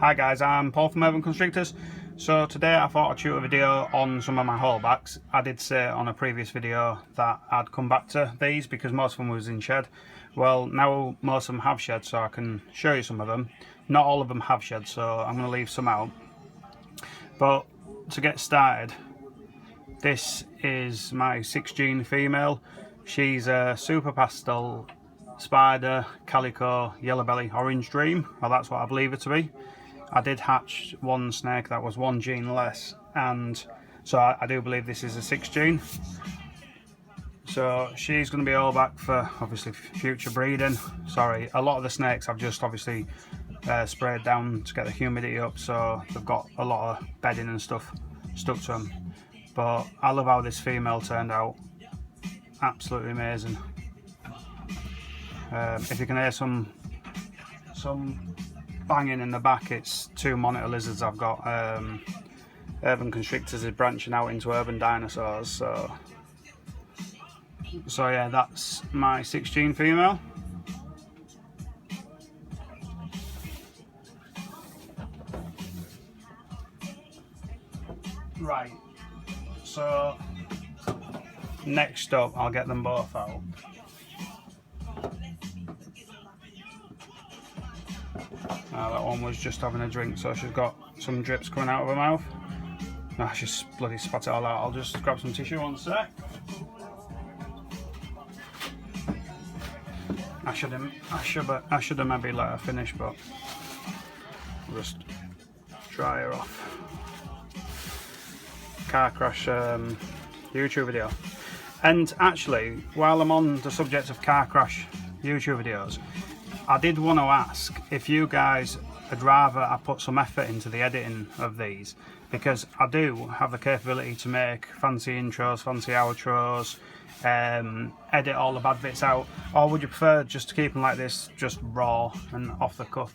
Hi guys, I'm Paul from Constrictors. So today I thought I'd shoot a video on some of my holdbacks. I did say on a previous video that I'd come back to these because most of them was in shed. Well, now most of them have shed, so I can show you some of them. Not all of them have shed, so I'm going to leave some out. But to get started, this is my 6 female. She's a super pastel spider, calico, yellow belly, orange dream. Well, that's what I believe her to be. I did hatch one snake that was 1 gene less, and so I do believe this is a 6 gene. So she's going to be all back for obviously future breeding. Sorry, a lot of the snakes I've just obviously sprayed down to get the humidity up, so they've got a lot of bedding and stuff stuck to them. But I love how this female turned out. Absolutely amazing. If you can hear some banging in the back, it's 2 monitor lizards I've got. Urban Constrictors is branching out into urban dinosaurs, so yeah, that's my 6 female. Right, so next up I'll get them both out. That one was just having a drink, so she's got some drips coming out of her mouth. She's bloody spat it all out. I'll just grab some tissue one sec. I should have maybe let her finish, but I'll just dry her off. Car crash YouTube video. And actually, while I'm on the subject of car crash YouTube videos, I did want to ask if you guys would rather I put some effort into the editing of these, because I do have the capability to make fancy intros, fancy outros, edit all the bad bits out, or would you prefer just to keep them like this, just raw and off the cuff?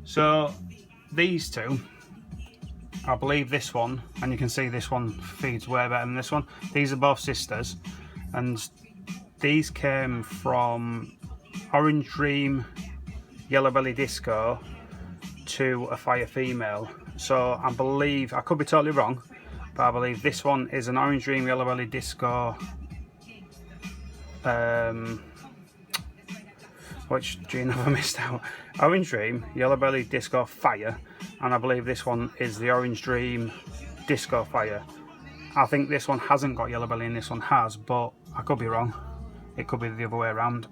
So these two, I believe this one, and you can see this one feeds way better than this one. These are both sisters, and these came from Orange Dream, Yellow Belly Disco to a fire female. So I believe, I could be totally wrong, but I believe this one is an Orange Dream, Yellow Belly Disco. Which gene have I missed out? Orange Dream, Yellow Belly Disco Fire, and I believe this one is the Orange Dream Disco Fire. I think this one hasn't got yellow belly and this one has, but I could be wrong. It could be the other way around.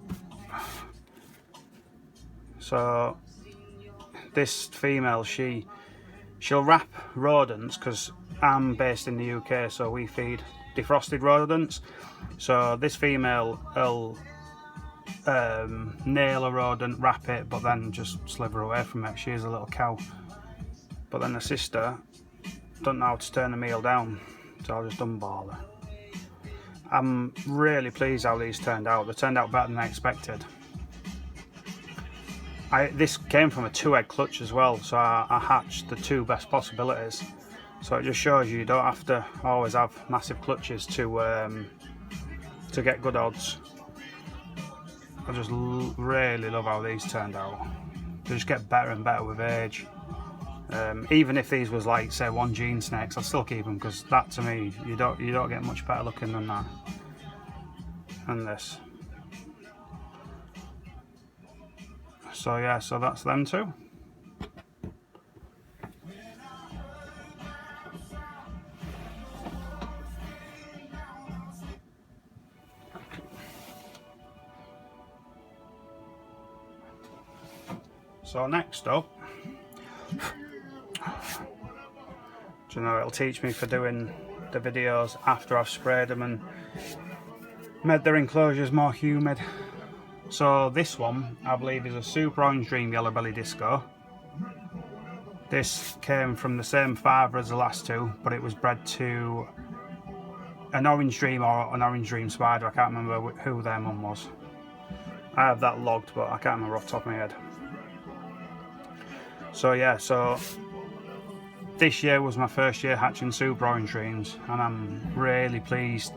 So this female, she'll wrap rodents, because I'm based in the UK, so we feed defrosted rodents. So this female will nail a rodent, wrap it, but then just sliver away from it. She is a little cow. But then the sister doesn't know how to turn the meal down, so I'll just unball her. I'm really pleased how these turned out. They turned out better than I expected. This came from a 2-egg clutch as well, so I hatched the 2 best possibilities. So it just shows you don't have to always have massive clutches to get good odds. I just really love how these turned out. They just get better and better with age. Even if these was like, say, 1 gene snakes, I'd still keep them, because that, to me, you don't get much better looking than that. And this. So yeah, so that's them two. So next up, do you know, it'll teach me for doing the videos after I've sprayed them and made their enclosures more humid. So this one, I believe, is a Super Orange Dream Yellow Belly Disco. This came from the same father as the last 2, but it was bred to an Orange Dream or an Orange Dream Spider. I can't remember who their mum was. I have that logged, but I can't remember off the top of my head. So yeah, so this year was my first year hatching Super Orange Dreams, and I'm really pleased.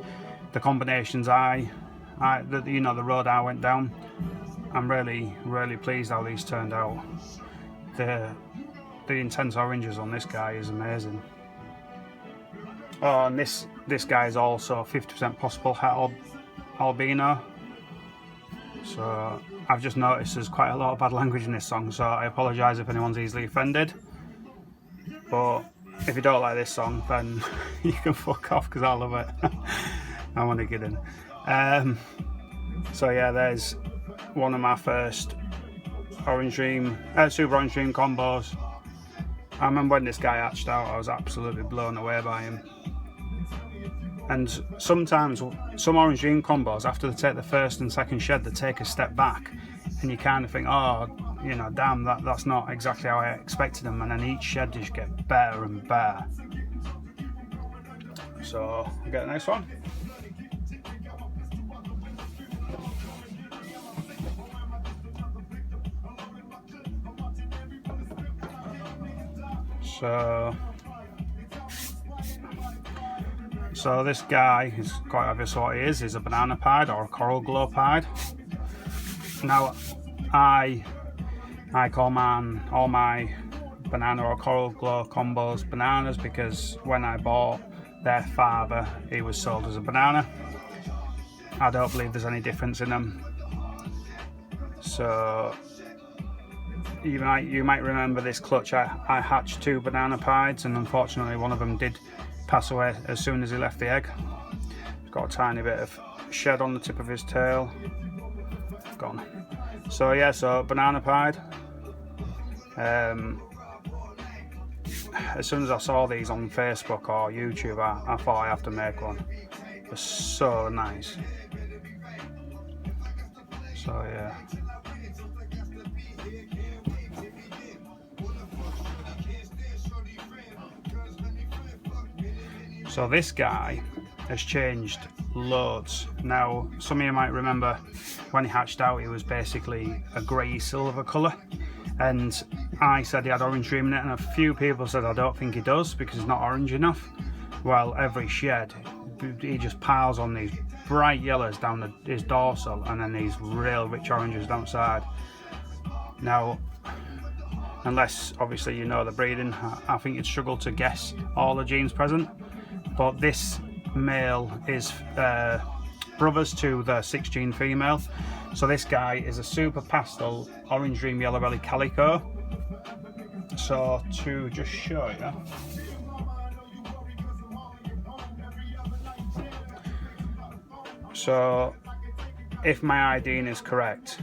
The combinations the road I went down, I'm really pleased how these turned out. the intense oranges on this guy is amazing. Oh, and this guy is also 50% possible het albino. So I've just noticed there's quite a lot of bad language in this song, so I apologise if anyone's easily offended. But if you don't like this song, then you can fuck off, because I love it. I'm only kidding. So yeah, there's one of my first Orange Dream, Super Orange Dream combos. I remember when this guy hatched out, I was absolutely blown away by him. And sometimes some Orange Dream combos, after they take the first and second shed, they take a step back, and you kind of think, oh, you know, damn, that's not exactly how I expected them, and then each shed just get better and better. So we get the next one. So this guy is quite obvious what he is. He's a banana pied or a coral glow pied. Now I call all my banana or coral glow combos bananas, because when I bought their father, he was sold as a banana. I don't believe there's any difference in them. So you might remember this clutch. I hatched 2 banana pieds, and unfortunately one of them did pass away as soon as he left the egg. He's got a tiny bit of shed on the tip of his tail. Gone. So yeah, so banana pied. As soon as I saw these on Facebook or YouTube, I thought I have to make one. They're so nice. So yeah. So this guy has changed loads. Now, some of you might remember when he hatched out, he was basically a grey silver colour, and I said he had Orange Dream in it, and a few people said I don't think he does because it's not orange enough. Well, every shed he just piles on these bright yellows down his dorsal, and then these real rich oranges down the side. Now, unless obviously you know the breeding, I think you'd struggle to guess all the genes present. But this male is brothers to the 6 gene female. So this guy is a super pastel Orange Dream Yellow Belly Calico. So to just show you, so if my IDing is correct,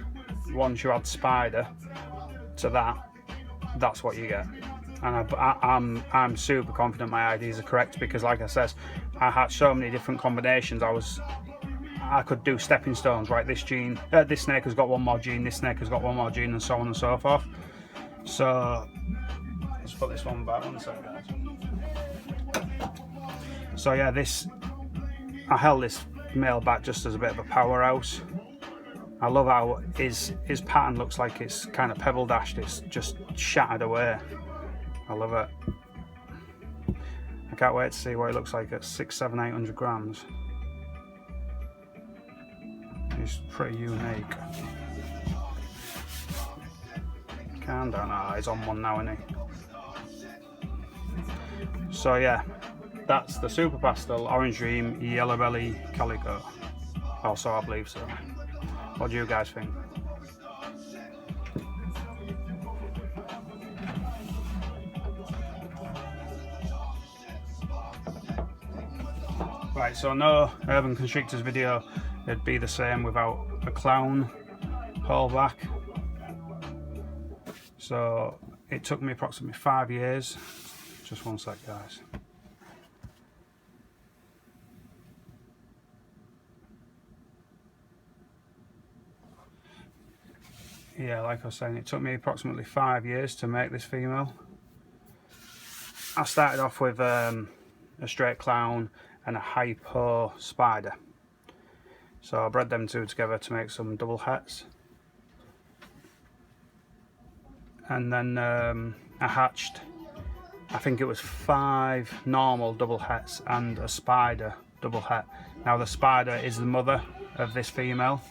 once you add spider to that's what you get. And I'm super confident my IDs are correct, because like I said, I had so many different combinations. I could do stepping stones, right? This snake has got one more gene, this snake has got one more gene, and so on and so forth. So let's put this one back 1 second, guys. So yeah, I held this male back just as a bit of a powerhouse. I love how his pattern looks like it's kind of pebble dashed. It's just shattered away. I love it. I can't wait to see what it looks like at 600, 700, 800 grams. He's pretty unique. Calm down. Ah, he's on one now, isn't he? So yeah, that's the Super Pastel Orange Dream Yellow Belly Calico. Also, I believe so. What do you guys think? Right, so no Urban Constrictors video, it'd be the same without a clown holdback. So it took me approximately 5 years. Just 1 sec, guys. Yeah, like I was saying, it took me approximately 5 years to make this female. I started off with a straight clown and a hypo spider. So I bred them 2 together to make some double hets. And then I hatched, I think it was 5 normal double hets and a spider double het. Now the spider is the mother of this female,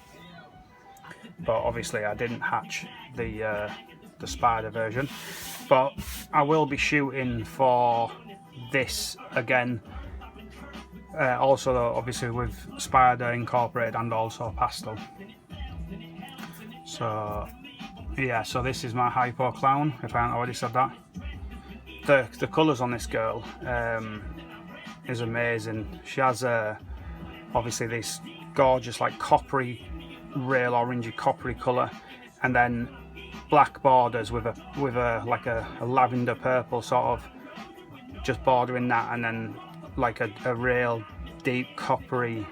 but obviously I didn't hatch the spider version. but I will be shooting for this again, also obviously with spider incorporated and also pastel. So yeah, so this is my hypo clown, if I haven't already said that. The colours on this girl is amazing. She has obviously this gorgeous like coppery, real orangey coppery colour, and then black borders with a like a lavender purple sort of just bordering that, and then like a real deep coppery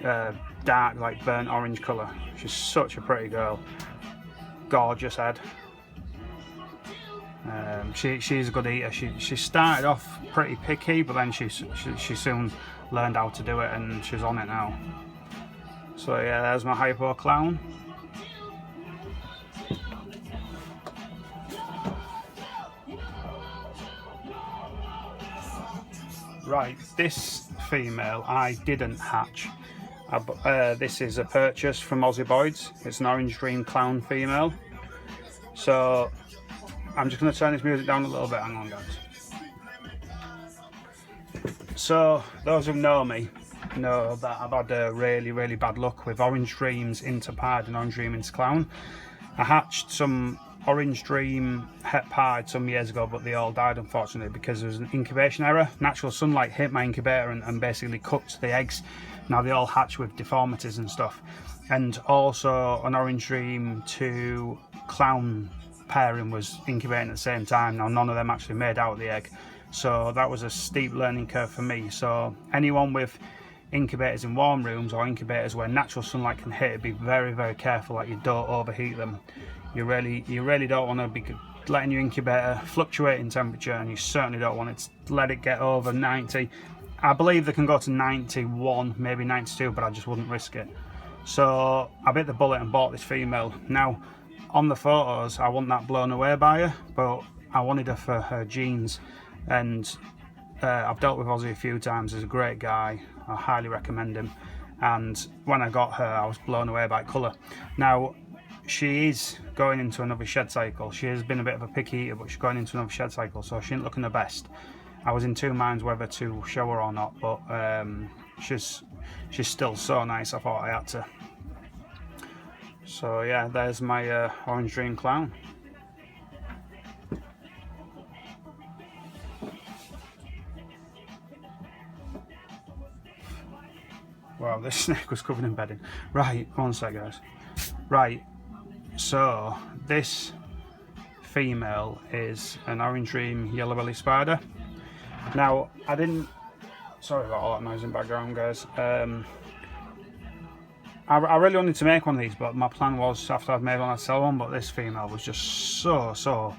dark like burnt orange colour. She's such a pretty girl, gorgeous head. She's a good eater. She started off pretty picky, but then she soon learned how to do it, and she's on it now. So yeah, there's my hypo clown. Right, this female I didn't hatch. This is a purchase from Aussie Boyds. It's an Orange Dream Clown female. So I'm just going to turn this music down a little bit. Hang on, guys. So those who know me know that I've had a really bad luck with Orange Dreams into Pied and Orange Dream into Clown. I hatched some Orange Dream het pied some years ago, but they all died unfortunately because there was an incubation error. Natural sunlight hit my incubator and basically cooked the eggs. Now they all hatch with deformities and stuff. And also an Orange Dream to Clown pairing was incubating at the same time. Now none of them actually made out the egg, so that was a steep learning curve for me. So anyone with incubators in warm rooms or incubators where natural sunlight can hit, be very careful that you don't overheat them. You really don't want to be letting your incubator fluctuate in temperature, and you certainly don't want it to let it get over 90. I believe they can go to 91, maybe 92, but I just wouldn't risk it. So I bit the bullet and bought this female. Now on the photos I wasn't that blown away by her, but I wanted her for her genes, and I've dealt with Ozzy a few times. He's a great guy, I highly recommend him, and when I got her I was blown away by colour. Now she is going into another shed cycle. She has been a bit of a picky eater, but she's going into another shed cycle, so she ain't looking her best. I was in two minds whether to show her or not, but she's still so nice, I thought I had to. So yeah, there's my Orange Dream Clown. Wow, this snake was covered in bedding. Right, one sec guys. Right, so this female is an Orange Dream Yellow Belly Spider. Now, sorry about all that noise in the background guys. I really wanted to make one of these, but my plan was after I'd made one I'd sell one, but this female was just so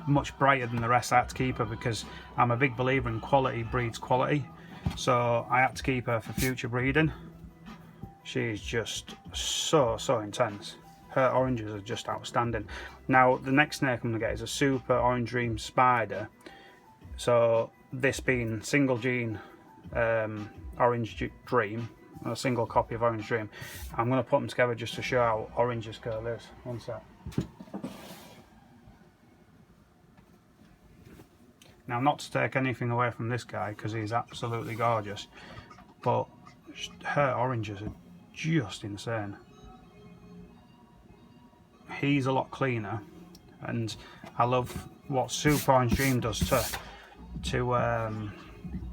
much brighter than the rest. I had to keep her because I'm a big believer in quality breeds quality, so I had to keep her for future breeding. She's just so intense. Her oranges are just outstanding. Now the next snake I'm going to get is a super Orange Dream Spider. So this being single gene Orange Dream, a single copy of Orange Dream. I'm going to put them together just to show how orange this girl is. One sec. Now, not to take anything away from this guy because he's absolutely gorgeous, but her oranges are just insane. He's a lot cleaner, and I love what Super Orange Dream does to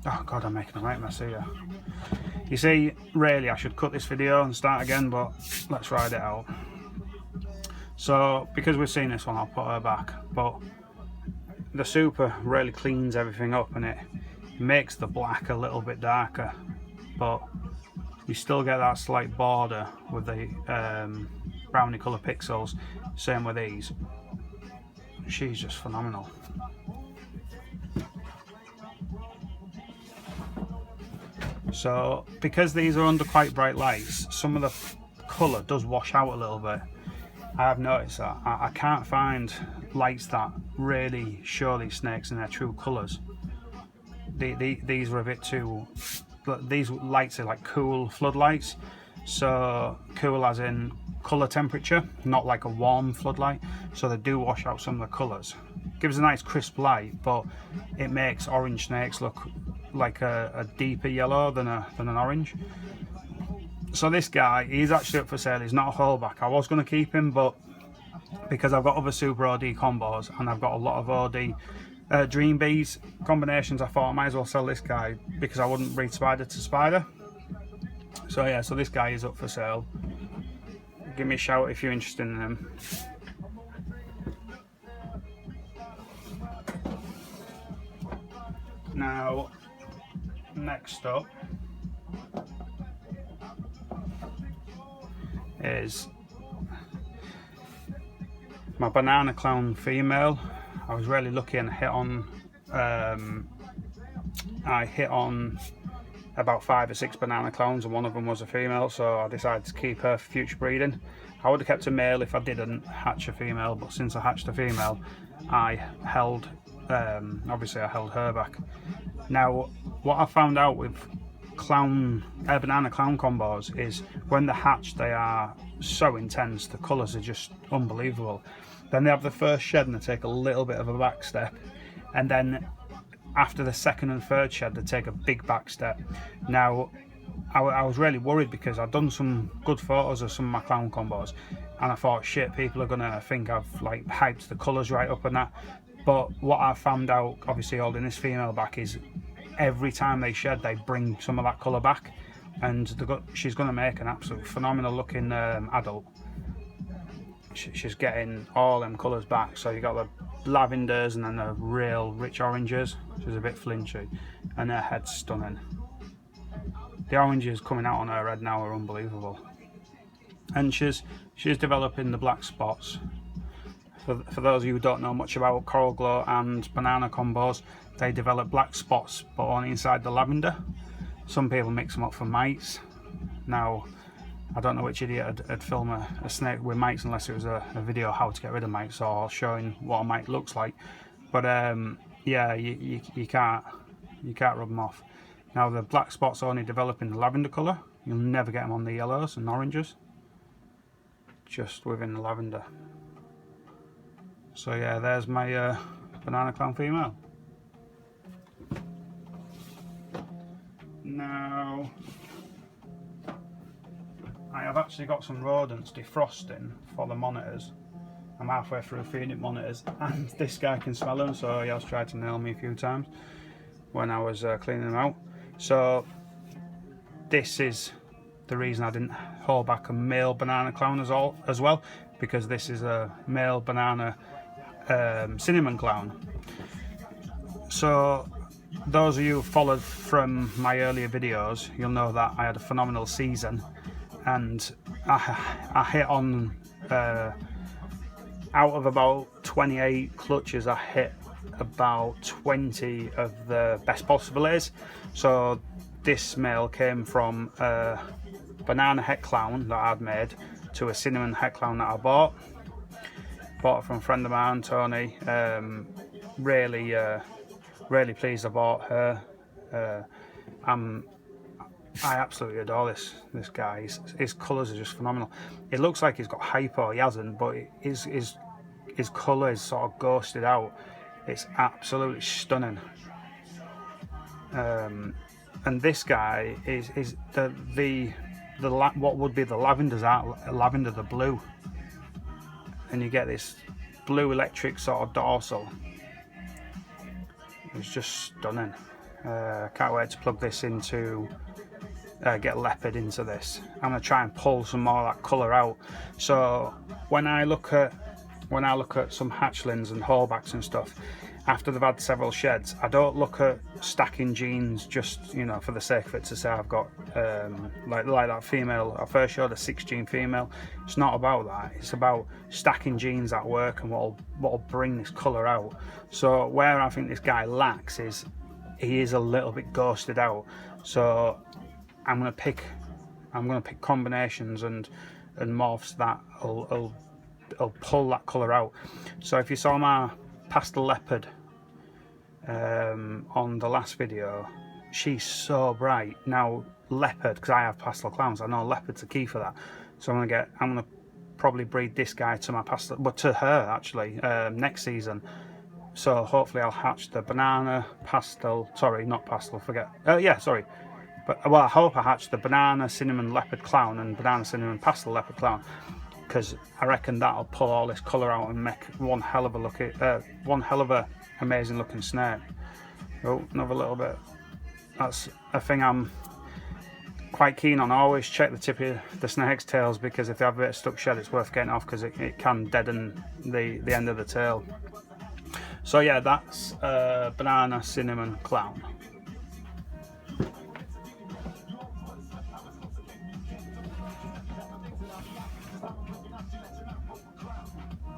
oh god, I'm making a right mess here. You see, really I should cut this video and start again, but let's ride it out. So because we've seen this one, I'll put her back, but the Super really cleans everything up, and it makes the black a little bit darker, but you still get that slight border with the browny colour pixels. Same with these. She's just phenomenal. So because these are under quite bright lights, some of the colour does wash out a little bit. I have noticed that. I can't find lights that really show these snakes in their true colours. These were a bit too... These lights are like cool floodlights. So cool as in colour temperature, not like a warm floodlight, so they do wash out some of the colours. Gives a nice crisp light, but it makes orange snakes look like a deeper yellow than an orange. So this guy, he's actually up for sale. He's not a holdback. I was going to keep him, but because I've got other super OD combos and I've got a lot of OD Dream Bees combinations, I thought I might as well sell this guy because I wouldn't breed spider to spider. So yeah, so this guy is up for sale. Give me a shout if you're interested in him. Now, next up is my banana clown female. I was really lucky and hit on I hit on about 5 or 6 banana clowns, and one of them was a female, so I decided to keep her for future breeding. I would have kept a male if I didn't hatch a female, but since I hatched a female, I held obviously I held her back. Now, what I found out with banana clown combos is when they're hatched, they are so intense. The colours are just unbelievable. Then they have the first shed and they take a little bit of a back step, and then after the second and third shed they take a big back step. Now, I was really worried because I'd done some good photos of some of my clown combos, and I thought, shit, people are gonna think I've like hyped the colours right up and that. But what I found out, obviously holding this female back, is every time they shed they bring some of that colour back, and she's going to make an absolute phenomenal looking adult. She's getting all them colours back, so you got the lavenders and then the real rich oranges. She's a bit flinchy and her head's stunning. The oranges coming out on her head now are unbelievable, and she's developing the black spots. For those of you who don't know much about coral glow and banana combos, they develop black spots but only inside the lavender. Some people mix them up for mites. Now, I don't know which idiot would film a snake with mites unless it was a video how to get rid of mites or showing what a mite looks like. But yeah, you can't rub them off. Now, the black spots only develop in the lavender colour. You'll never get them on the yellows and oranges, just within the lavender. So yeah, there's my banana clown female. Now, I have actually got some rodents defrosting for the monitors. I'm halfway through feeding it monitors, and this guy can smell them, so he has tried to nail me a few times when I was cleaning them out. So this is the reason I didn't hold back a male banana clown as well, because this is a male banana cinnamon clown. So those of you who followed from my earlier videos, you'll know that I had a phenomenal season, and I hit on out of about 28 clutches, I hit about 20 of the best possibilities. So this male came from a banana het clown that I'd made to a cinnamon het clown that I bought it from a friend of mine, Tony. Really pleased I bought her. I absolutely adore this guy. His colours are just phenomenal. It looks like he's got hypo, he hasn't, but his colour is sort of ghosted out. It's absolutely stunning. And this guy is what would be the lavenders out, lavender the blue, and you get this blue electric sort of dorsal. It's just stunning. Can't wait to plug this into, get leopard into this. I'm gonna try and pull some more of that colour out. So when I look at some hatchlings and holdbacks and stuff, after they've had several sheds, I don't look at stacking genes just, you know, for the sake of it, to say I've got like that female. I first showed a 6 gene female. It's not about that. It's about stacking genes at work and what'll bring this colour out. So where I think this guy lacks is he is a little bit ghosted out. So I'm gonna pick combinations and morphs that will pull that colour out. So if you saw my pastel leopard on the last video, she's so bright. Now leopard, because I have pastel clowns, I know leopard's a key for that. So I'm gonna probably breed this guy to my pastel, but to her actually, next season. So hopefully I'll hatch the banana pastel, sorry, not pastel, forget, yeah, sorry. But, well, I hope I hatch the banana cinnamon leopard clown and banana cinnamon pastel leopard clown, because I reckon that'll pull all this colour out and make one hell of a amazing looking snake. Oh, another little bit. That's a thing I'm quite keen on. I always check the tip of the snake's tails, because if they have a bit of stuck shed, it's worth getting off, because it can deaden the end of the tail. So yeah, that's banana cinnamon clown.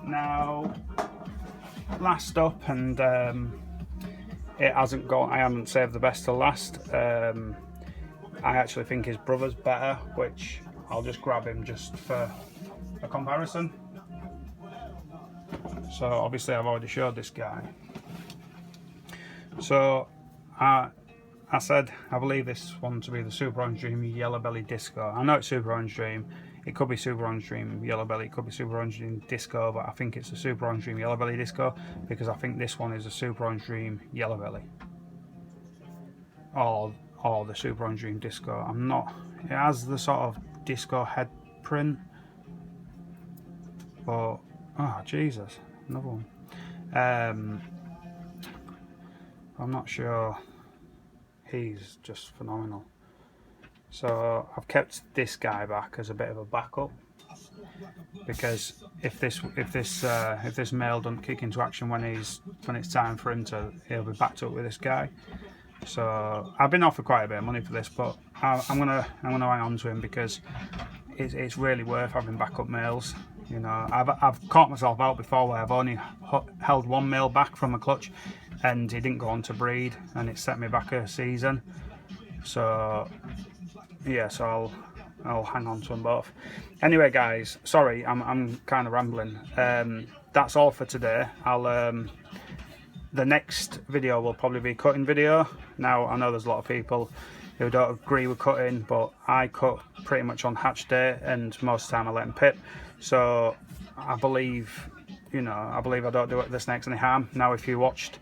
Now, last up, and it hasn't got, I haven't saved the best till last. I actually think his brother's better, which I'll just grab him just for a comparison. So obviously I've already showed this guy. So I said I believe this one to be the Super Orange Dream Yellow Belly Disco. I know it's Super Orange Dream. It could be Super Orange Dream Yellow Belly. It could be Super Orange Dream Disco, but I think it's a Super Orange Dream Yellow Belly Disco, because I think this one is a Super Orange Dream Yellow Belly. Or the Super Orange Dream Disco. I'm not. It has the sort of disco head print, but oh Jesus, another one. I'm not sure. He's just phenomenal. So I've kept this guy back as a bit of a backup, because if this male doesn't kick into action when it's time for him to, he'll be backed up with this guy. So I've been offered quite a bit of money for this, but I'm gonna hang on to him, because it's really worth having backup males. You know, I've caught myself out before where I've only held one male back from a clutch, and he didn't go on to breed, and it set me back a season. So yeah, so I'll hang on to them both. Anyway, guys, sorry, I'm kind of rambling. That's all for today. The next video will probably be a cutting video. Now, I know there's a lot of people who don't agree with cutting, but I cut pretty much on hatch day, and most of the time I let them pip. So I believe, you know, I don't do the snakes any harm. Now, if you watched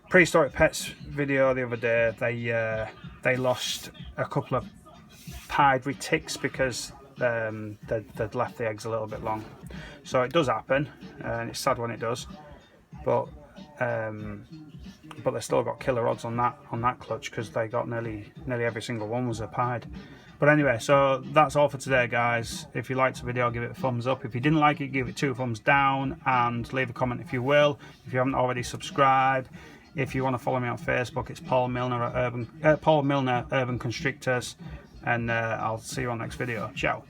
Prehistoric Pets video the other day, they lost a couple of pied ticks because they'd left the eggs a little bit long. So it does happen, and it's sad when it does, but they still got killer odds on that clutch, because they got nearly every single one was a pied. But anyway, so that's all for today, guys. If you liked the video, give it a thumbs up. If you didn't like it, give it 2 thumbs down, and leave a comment if you will. If you haven't already, subscribe. If you want to follow me on Facebook, it's Paul Milner at Urban Constrictors, and I'll see you on the next video. Ciao.